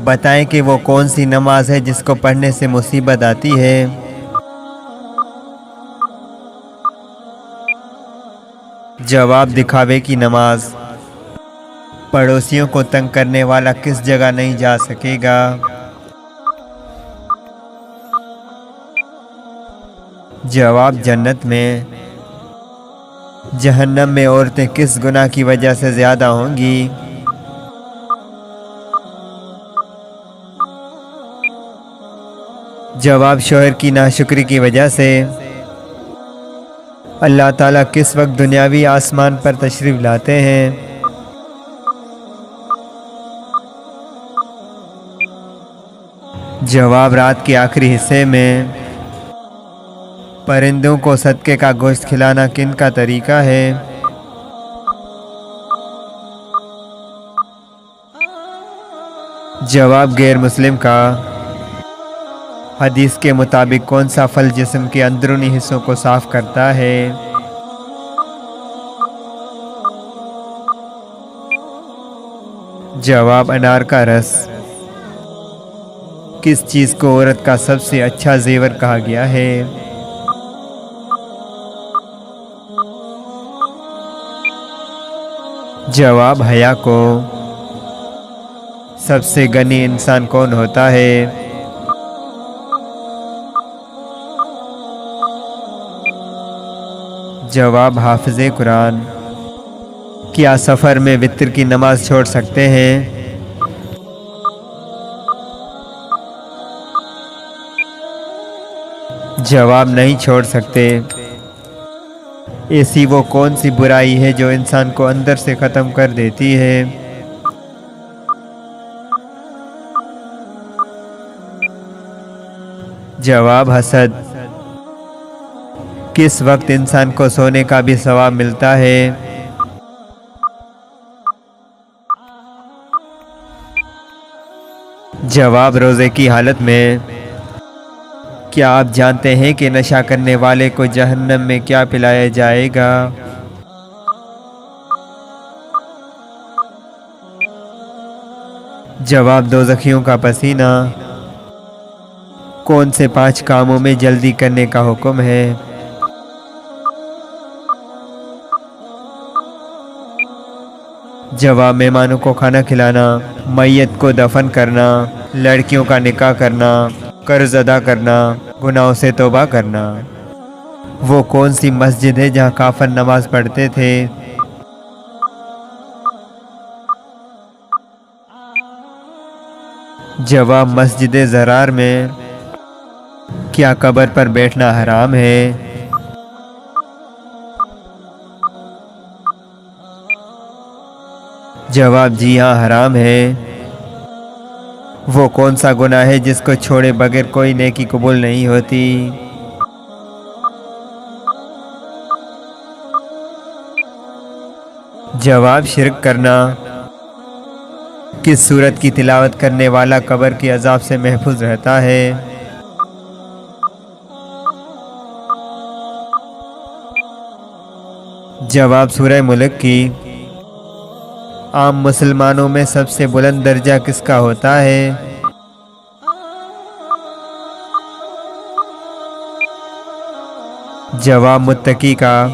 بتائیں کہ وہ کون سی نماز ہے جس کو پڑھنے سے مصیبت آتی ہے۔ جواب، دکھاوے کی نماز۔ پڑوسیوں کو تنگ کرنے والا کس جگہ نہیں جا سکے گا؟ جواب، جنت میں۔ جہنم میں عورتیں کس گناہ کی وجہ سے زیادہ ہوں گی؟ جواب، شوہر کی ناشکری کی وجہ سے۔ اللہ تعالیٰ کس وقت دنیاوی آسمان پر تشریف لاتے ہیں؟ جواب، رات کے آخری حصے میں۔ پرندوں کو صدقے کا گوشت کھلانا کن کا طریقہ ہے؟ جواب، غیر مسلم کا۔ حدیث کے مطابق کون سا پھل جسم کے اندرونی حصوں کو صاف کرتا ہے؟ جواب، انار کا رس۔ کس چیز کو عورت کا سب سے اچھا زیور کہا گیا ہے؟ جواب، حیا کو۔ سب سے غنی انسان کون ہوتا ہے؟ جواب، حافظ قرآن۔ کیا سفر میں وتر کی نماز چھوڑ سکتے ہیں؟ جواب، نہیں چھوڑ سکتے۔ ایسی وہ کون سی برائی ہے جو انسان کو اندر سے ختم کر دیتی ہے؟ جواب، حسد۔ کس وقت انسان کو سونے کا بھی ثواب ملتا ہے؟ جواب، روزے کی حالت میں۔ کیا آپ جانتے ہیں کہ نشہ کرنے والے کو جہنم میں کیا پلایا جائے گا؟ جواب، دوزخیوں کا پسینہ۔ کون سے 5 کاموں میں جلدی کرنے کا حکم ہے؟ جواب، مہمانوں کو کھانا کھلانا، میت کو دفن کرنا، لڑکیوں کا نکاح کرنا، قرض ادا کرنا، گناہوں سے توبہ کرنا۔ وہ کون سی مسجد ہے جہاں کافر نماز پڑھتے تھے؟ جواب، مسجد زرار میں۔ کیا قبر پر بیٹھنا حرام ہے؟ جواب، جی ہاں، حرام ہے۔ وہ کون سا گناہ ہے جس کو چھوڑے بغیر کوئی نیکی قبول نہیں ہوتی؟ جواب، شرک کرنا۔ کس سورت کی تلاوت کرنے والا قبر کے عذاب سے محفوظ رہتا ہے؟ جواب، سورہ ملک کی۔ عام مسلمانوں میں سب سے بلند درجہ کس کا ہوتا ہے؟ جواب، متقی کا۔